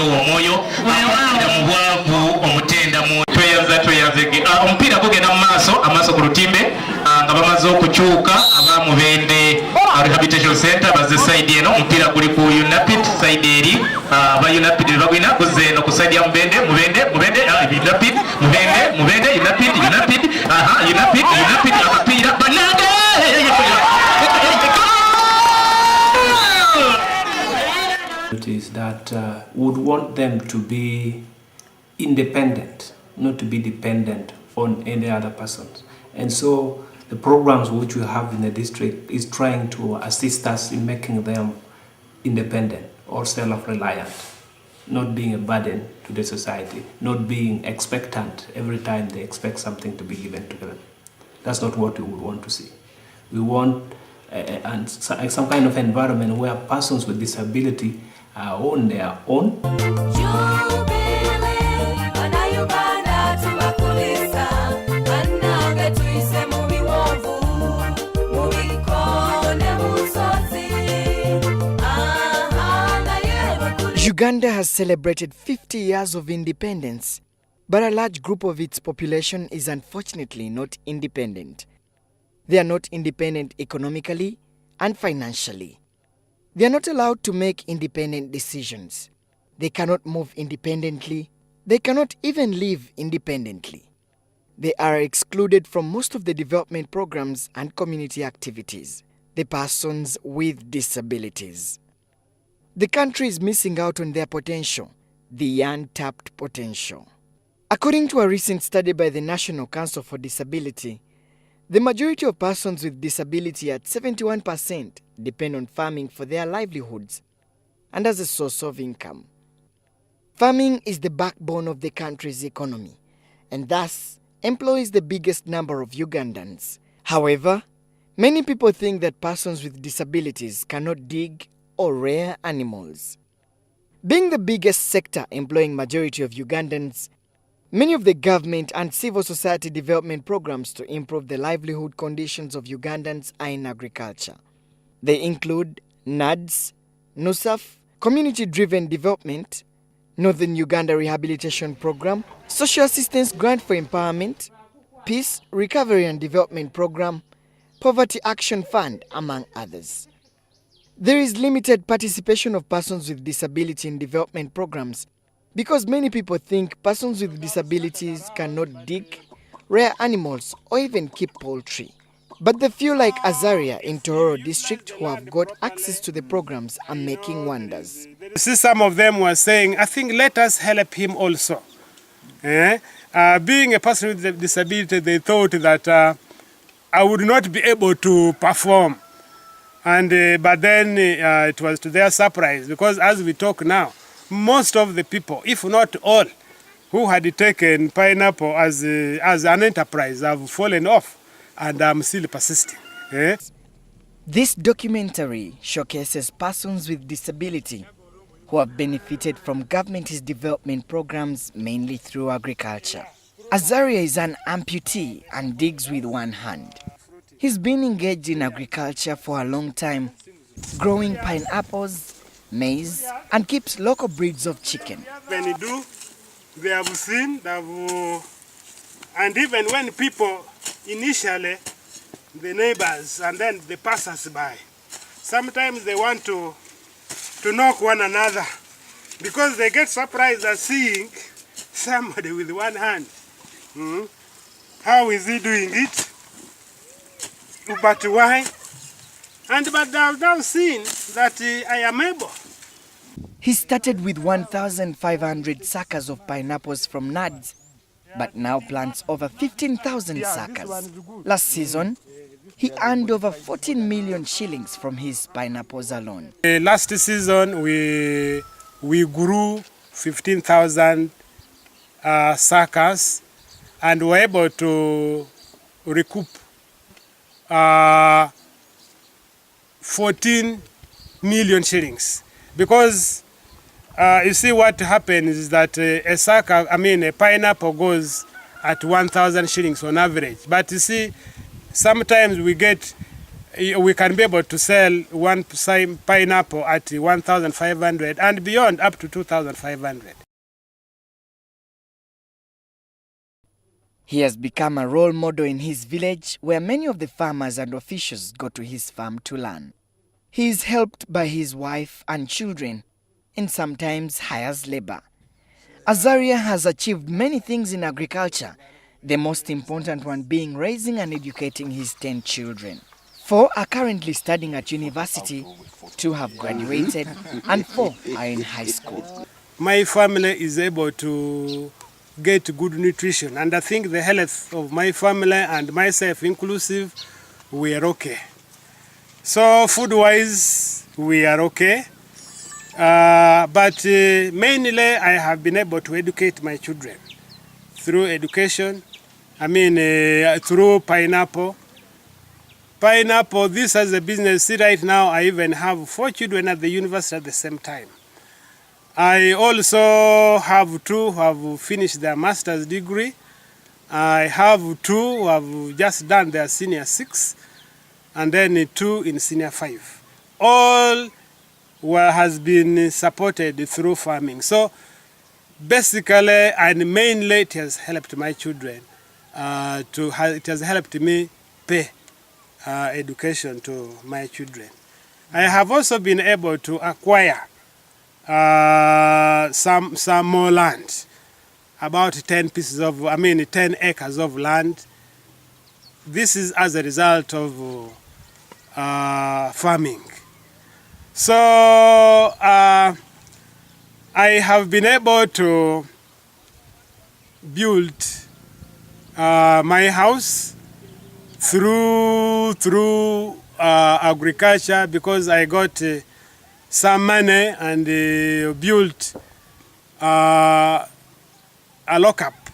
omwoyo mu bwavu omutenda mu tweyanzege omupiira gugenda mu maaso ku lutimbe nga bamaze okukyuka aba Mubende Rehabilitation Center baze side eno omupiira guli ku Untapped side eri aba Untapped bagwina kuze no ku side ya Mubende Untapped Mubende Untapped akapiira banage is that would want them to be independent, not to be dependent on any other persons. And so the programs which we have in the district is trying to assist us in making them independent or self-reliant, not being a burden to the society, not being expectant every time they expect something to be given to them. That's not what we would want to see. We want some kind of environment where persons with disability are on their own. Uganda has celebrated 50 years of independence, but a large group of its population is unfortunately not independent. They are not independent economically and financially. They are not allowed to make independent decisions. They cannot move independently. They cannot even live independently. They are excluded from most of the development programs and community activities. The persons with disabilities. The country is missing out on their potential, the untapped potential. According to a recent study by the National Council for Disability, the majority of persons with disability at 71% depend on farming for their livelihoods and as a source of income. Farming is the backbone of the country's economy and thus employs the biggest number of Ugandans. However, many people think that persons with disabilities cannot dig or rear animals. Being the biggest sector employing majority of Ugandans, many of the government and civil society development programs to improve the livelihood conditions of Ugandans are in agriculture. They include NADS, NUSAF, Community-Driven Development, Northern Uganda Rehabilitation Program, Social Assistance Grant for Empowerment, Peace, Recovery and Development Program, Poverty Action Fund, among others. There is limited participation of persons with disability in development programs because many people think persons with disabilities cannot dig, rear animals, or even keep poultry. But the few like Azaria in Tororo district who have got access to the programs are making wonders. See, some of them were saying, I think let us help him also. Being a person with a disability, they thought that I would not be able to perform. But then it was to their surprise, because as we talk now, most of the people, if not all, who had taken pineapple as an enterprise have fallen off, and I'm still persisting. This documentary showcases persons with disability who have benefited from government's development programs mainly through agriculture. Azaria is an amputee and digs with one hand. He's been engaged in agriculture for a long time, growing pineapples, maize, and keeps local breeds of chicken. When you do, they have seen, and even when people initially, the neighbors and then the passers-by, sometimes they want to knock one another because they get surprised at seeing somebody with one hand. How is he doing it? But why? But they have now seen that I am able. He started with 1,500 suckers of pineapples from NADS, but now plants over 15,000 suckers. Last season, he earned over 14 million shillings from his pineapples alone. Last season, we grew 15,000 suckers and were able to recoup 14 million shillings. Because you see what happens is that a pineapple goes at 1,000 shillings on average. But you see, sometimes we get we can be able to sell one pineapple at 1,500 and beyond up to 2,500. He has become a role model in his village, where many of the farmers and officials go to his farm to learn. He is helped by his wife and children and sometimes hires labor. Azaria has achieved many things in agriculture, the most important one being raising and educating his 10 children. 4 are currently studying at university, 2 have graduated, and 4 are in high school. My family is able to get good nutrition, and I think the health of my family and myself inclusive, we are okay. So food-wise, we are okay. But mainly I have been able to educate my children through education. Through pineapple. Pineapple, this as a business. See, right now I even have 4 children at the university at the same time. I also have 2 who have finished their master's degree. I have 2 who have just done their senior 6, and then 2 in senior 5. All has been supported through farming. So basically and mainly it has helped my children. It has helped me pay education to my children. I have also been able to acquire some more land, about 10 acres of land. This is as a result of farming. So I have been able to build my house through agriculture, because I got some money and built a lockup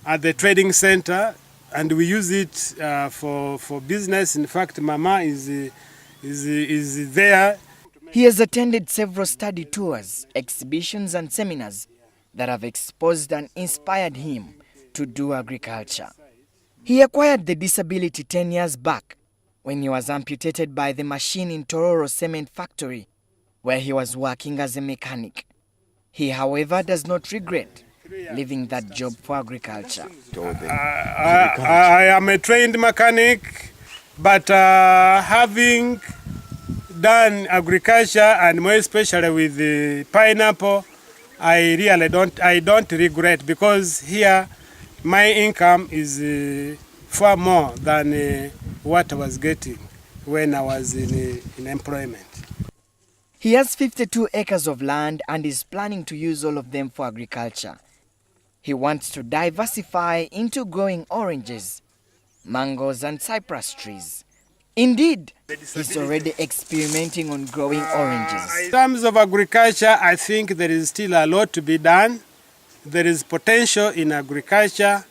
at the trading center, and we use it for business. In fact, Mama is there. He has attended several study tours, exhibitions and seminars that have exposed and inspired him to do agriculture. He acquired the disability 10 years back when he was amputated by the machine in Tororo Cement Factory, where he was working as a mechanic. He, however, does not regret leaving that job for agriculture. I am a trained mechanic, but having done agriculture, and more especially with the pineapple, I really don't regret, because here my income is far more than what I was getting when I was in employment. He has 52 acres of land and is planning to use all of them for agriculture. He wants to diversify into growing oranges, mangoes and cypress trees. Indeed, he's already experimenting on growing oranges. In terms of agriculture, I think there is still a lot to be done. There is potential in agriculture.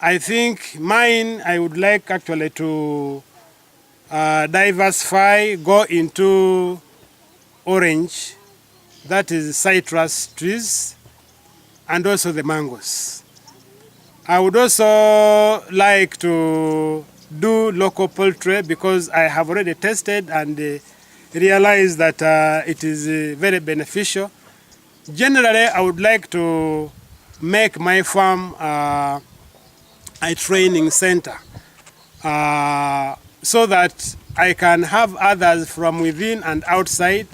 I think I would like actually to diversify, go into orange, that is citrus trees, and also the mangoes. I would also like to do local poultry, because I have already tested and realized that it is very beneficial. Generally, I would like to make my farm a training center, so that I can have others from within and outside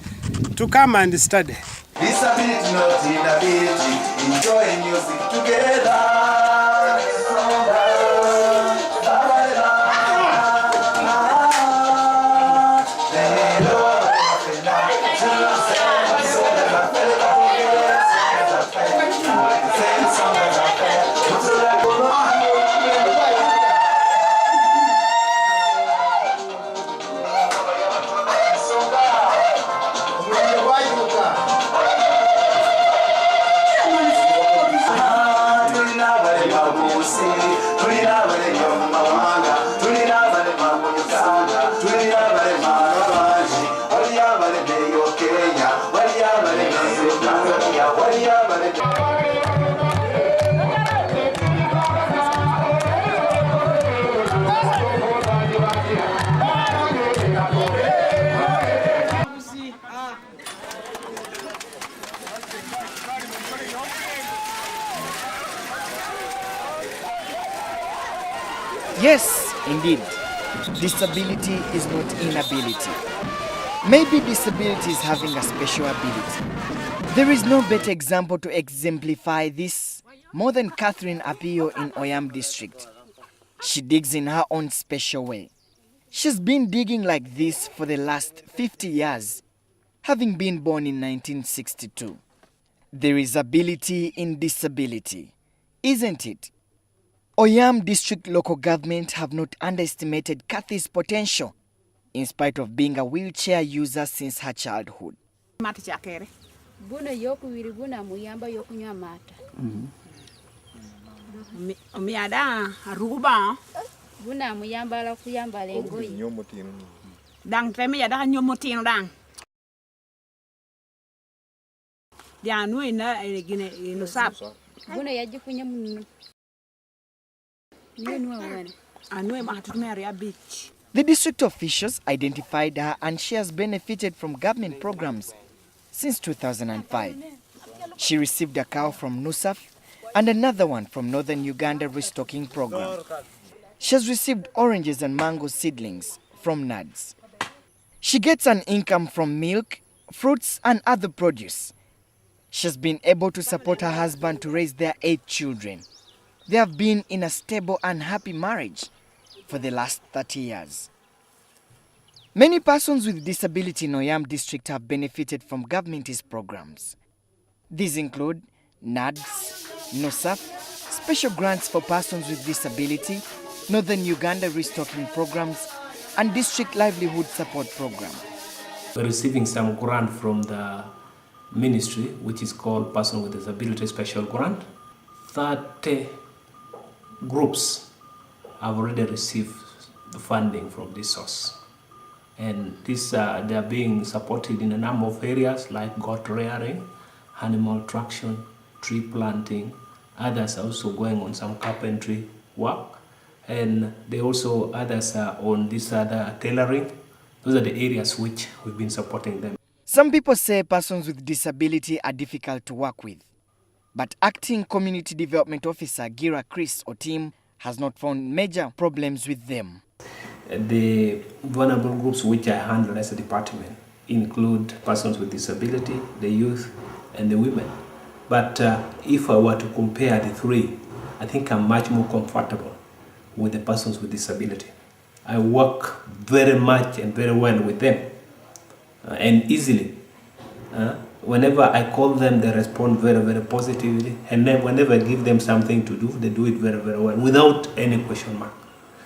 to come and study. Disability not inability, enjoy music together. Yes, indeed. Disability is not inability. Maybe disability is having a special ability. There is no better example to exemplify this more than Catherine Apio in Oyam district. She digs in her own special way. She's been digging like this for the last 50 years, having been born in 1962. There is ability in disability, isn't it? Oyam district local government have not underestimated Kathy's potential in spite of being a wheelchair user since her childhood. Buna yokubiri buna muyamba yokunywa amata. Omiada aruba. Buna muyamba la kuyambala engoyi. Dang treme ya da nyomotino dang. Ya nui na gine no sap. Buna yajikunya munno. Nyenwa wana. Anue mahatutumia ya beach. The district officials identified her and she has benefited from government programs since 2005. She received a cow from NUSAF and another one from Northern Uganda Restocking Program. She has received oranges and mango seedlings from NADS. She gets an income from milk, fruits and other produce. She has been able to support her husband to raise their 8 children. They have been in a stable and happy marriage for the last 30 years. Many persons with disability in Oyam district have benefited from government's programs. These include NADS, NUSAF, special grants for persons with disability, Northern Uganda Restocking Programs, and District Livelihood Support Program. We're receiving some grant from the ministry, which is called Person with Disability Special Grant. 30 groups have already received the funding from this source. And this, they are being supported in a number of areas like goat rearing, animal traction, tree planting. Others are also going on some carpentry work. And they also, others are on this other tailoring. Those are the areas which we've been supporting them. Some people say persons with disability are difficult to work with. But Acting Community Development Officer Gira Chris Otim has not found major problems with them. The vulnerable groups which I handle as a department include persons with disability, the youth, and the women. But if I were to compare the three, I think I'm much more comfortable with the persons with disability. I work very much and very well with them and easily. Whenever I call them, they respond very, very positively. And then whenever I give them something to do, they do it very, very well without any question mark.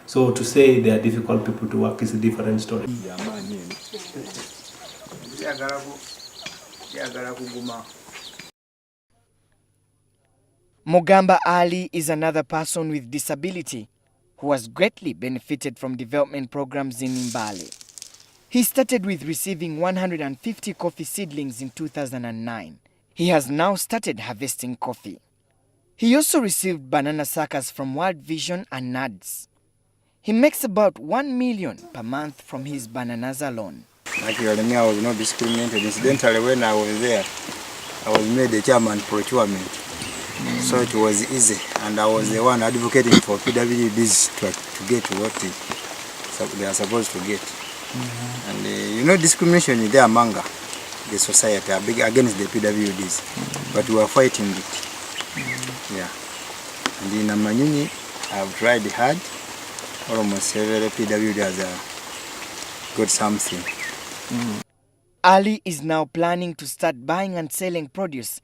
So to say they are difficult people to work is a different story. Mogamba Ali is another person with disability who has greatly benefited from development programs in Mbale. He started with receiving 150 coffee seedlings in 2009. He has now started harvesting coffee. He also received banana suckers from World Vision and NADS. He makes about 1 million per month from his bananas alone. Actually, me, I was not discriminated. Incidentally, when I was there, I was made the chairman procurement. So it was easy. And I was the one advocating for PWDs to get what they are supposed to get. And you know, discrimination is there among the society against the PWDs. But we are fighting it. Yeah. And in Amanyuni, I've tried hard. Almost every PWD has got something. Ali is now planning to start buying and selling produce,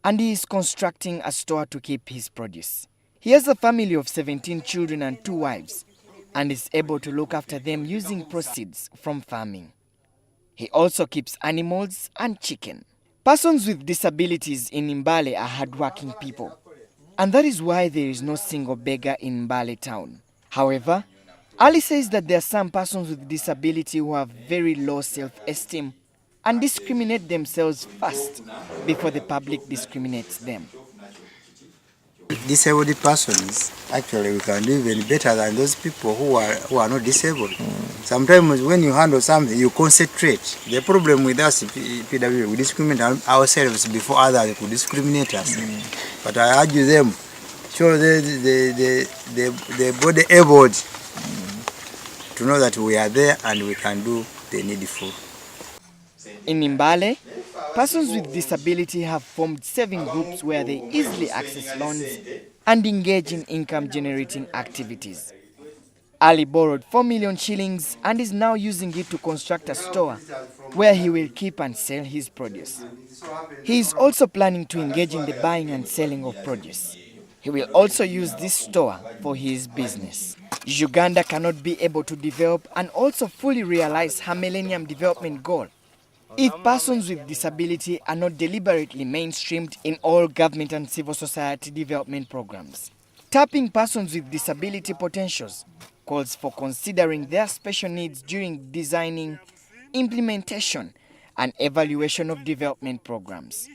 and he is constructing a store to keep his produce. He has a family of 17 children and 2 wives, and is able to look after them using proceeds from farming. He also keeps animals and chicken. Persons with disabilities in Mbale are hardworking people, and that is why there is no single beggar in Mbale town. However, Ali says that there are some persons with disability who have very low self-esteem and discriminate themselves first before the public discriminates them. Disabled persons, actually, we can do even better than those people who are not disabled. Sometimes when you handle something, you concentrate. The problem with us, PW, we discriminate ourselves before others could discriminate us. But I urge them show the body able to know that we are there and we can do the needful. In Mbale, persons with disability have formed saving groups where they easily access loans and engage in income-generating activities. Ali borrowed 4 million shillings and is now using it to construct a store where he will keep and sell his produce. He is also planning to engage in the buying and selling of produce. He will also use this store for his business. Uganda cannot be able to develop and also fully realize her Millennium Development Goal if persons with disability are not deliberately mainstreamed in all government and civil society development programs. Tapping persons with disability potentials calls for considering their special needs during designing, implementation, and evaluation of development programs.